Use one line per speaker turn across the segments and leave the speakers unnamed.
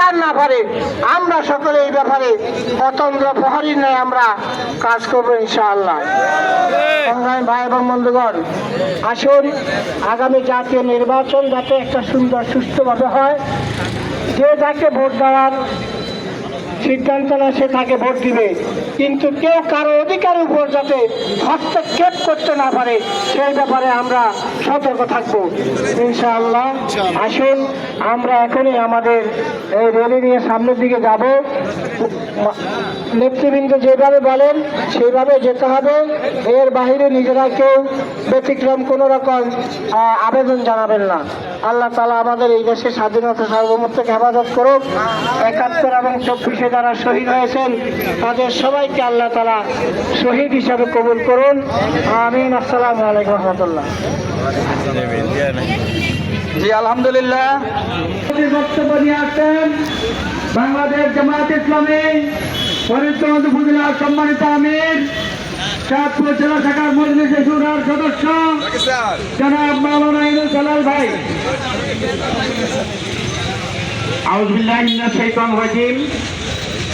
আর না পারে, আমরা সকলে এই ব্যাপারে অতন্ত্র প্রহরীর ন্যায় আমরা কাজ করবো ইনশাআল্লাহ। সংগ্রামী ভাই এবং বন্ধুগণ, আসুন আগামী জাতীয় নির্বাচন যাতে একটা সুন্দর সুষ্ঠুভাবে হয়, যে যাকে ভোট দেওয়ার সিদ্ধান্ত না সে তাকে ভোট দিবে, কিন্তু কেউ কারো অধিকারের উপর যাতে হস্তক্ষেপ করতে না পারে সেই ব্যাপারে আমরা সতর্ক থাকবো ইনশাআল্লাহ। আসুন আমরা এখনই আমাদের এই র্যালি নিয়ে সামনের দিকে যাব। নেতৃবৃন্দ যেভাবে বলেন সেইভাবে যেতে হবে, এর বাহিরে নিজেরা কেউ ব্যতিক্রম কোনো রকম আবেদন জানাবেন না। আল্লাহ তাআলা আমাদের এই দেশের স্বাধীনতা সার্বভৌমত্বকে হেফাজত করুক। ৭১ এবং ২৪-এ যারা শহীদ হয়েছেন তাদের সবাইকে আল্লাহ তাআলা শহীদ হিসাবে কবুল করুন, আমিন। আসসালামু আলাইকুম রহমতুল্লাহ।
জি আলহামদুলিল্লাহ।
বক্তব্য নিয়ে আসছেন বাংলাদেশ জামায়াত ইসলামী ফরিদগঞ্জ উপজেলার সম্মানিত আমির, চাঁদপুর জেলা শাখার মজলিসে শুরার সদস্য জনাব মাওলানা ইনুস জালাল ভাই। আউযু বিল্লাহি মিনাশ শাইতানির রাজিম,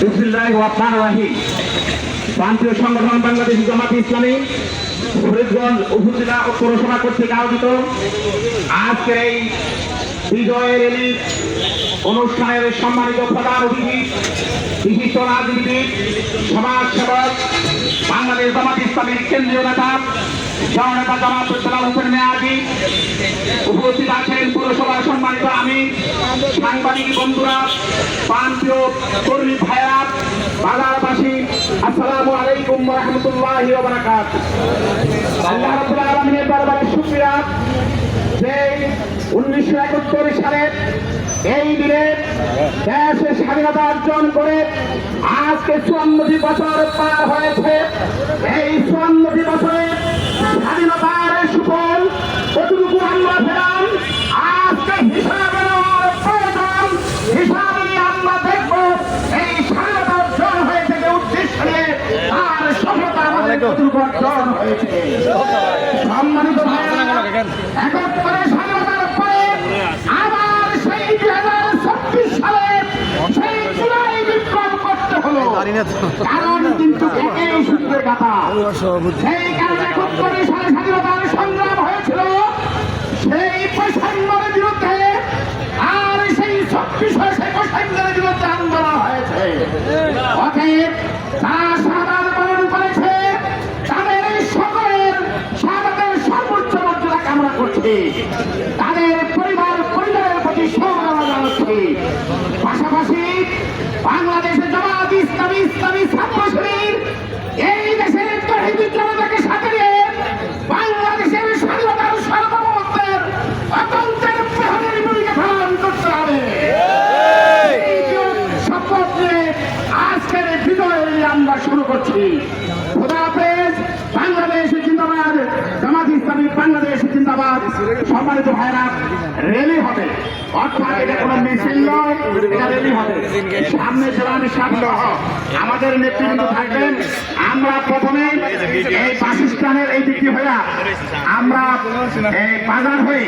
বিসমিল্লাহির রহমানির রহিম। প্রান্তীয় সংগঠন বাংলাদেশ জামায়াত ইসলামী ফরিদগঞ্জ উপজেলা ও পৌরসভা কর্তৃক আয়োজিত আজকের এই বিজয় র্যালি অনুষ্ঠানের সম্মানিত প্রধান অতিথি, বিশিষ্ট রাজনীতিবিদ, সমাজসেবক, বাংলাদেশ জামায়াত ইসলামীর কেন্দ্রীয় নেতা জননেতা জনাব সালাম হোসেন মেয়াজি, উপস্থিত আছেন পৌরসভার সম্মানিত আমির, সাংবাদিক বন্ধুরা, প্রান্তীয় কর্মী ভাইরা, বাজারবাসী, আসসালামু আলাইকুম ওয়া রাহমাতুল্লাহি ওয়া বারাকাতুহু। আল্লাহ রাব্বুল আলামিনের দরবারে শুকরিয়া যে 1971 সালে এই দিনে দেশের স্বাধীনতা অর্জন করে আজকে 54 বছর পার হয়েছে। এই 54 বছরে স্বাধীনতার সুফল কতটুকু আমরা পেলাম আজকে হিসাবে নেওয়ার প্রয়োজন। হিসাবে নিয়ে আমরা দেখব এই স্বাধীনতা অর্জন হয়ে থেকে উদ্দেশ্য নিয়ে আর সফলতা আমাদের কতটুকু অর্জন হয়েছে। সম্মানিত ভাইরা, 71 স্বাধীনতার পরে আবার সেই 2026 সালে সেই জুলাই বিপ্লব করতে হলো, কারণ কিন্তু একই সূত্রের কথা। সেই কারণে 71 সালে স্বাধীনতার সংগ্রাম হয়েছিল সেই বৈষম্যের বিরুদ্ধে, আর সেই 26 সালে সেই বৈষম্যের বিরুদ্ধে আন্দোলন হয়েছে। অতএব তারা শাহাদাত বরণ করেছে, তাদের সকলের শাহাদাতের সর্বোচ্চ মর্যাদা কামনা করছে, তাদের পরিবারের প্রতি সমবেদনা জানাচ্ছি। পাশাপাশি বাংলাদেশের জামায়াত ইসলামী, ইসলামী ছাত্র শিবির এই দেশের তৌহিদি জনতাকে সাথে নিয়ে বাংলাদেশের স্বাধীনতার সার্বভৌমত্বের অতন্ত্রের প্রহরীর ভূমিকা পালন করতে হবে। এই শপথ নিয়ে আজকের বিজয় আমরা শুরু করছি। খোদা হাফেজ। বাংলাদেশ জিন্দাবাদ, জামাত ইসলামী বাংলাদেশ জিন্দাবাদ। সম্মানিত ভাইরা, র্যালি হবে, অর্থাৎ এটা কোনো মিছিল নয়, এটা র্যালি হবে। সামনে জেলার সামনে আমাদের নেতৃবৃন্দ থাকবেন। আমরা প্রথমে এই বাসস্ট্যান্ডের এই দিকটি হয়ে আমরা এই বাজার হয়ে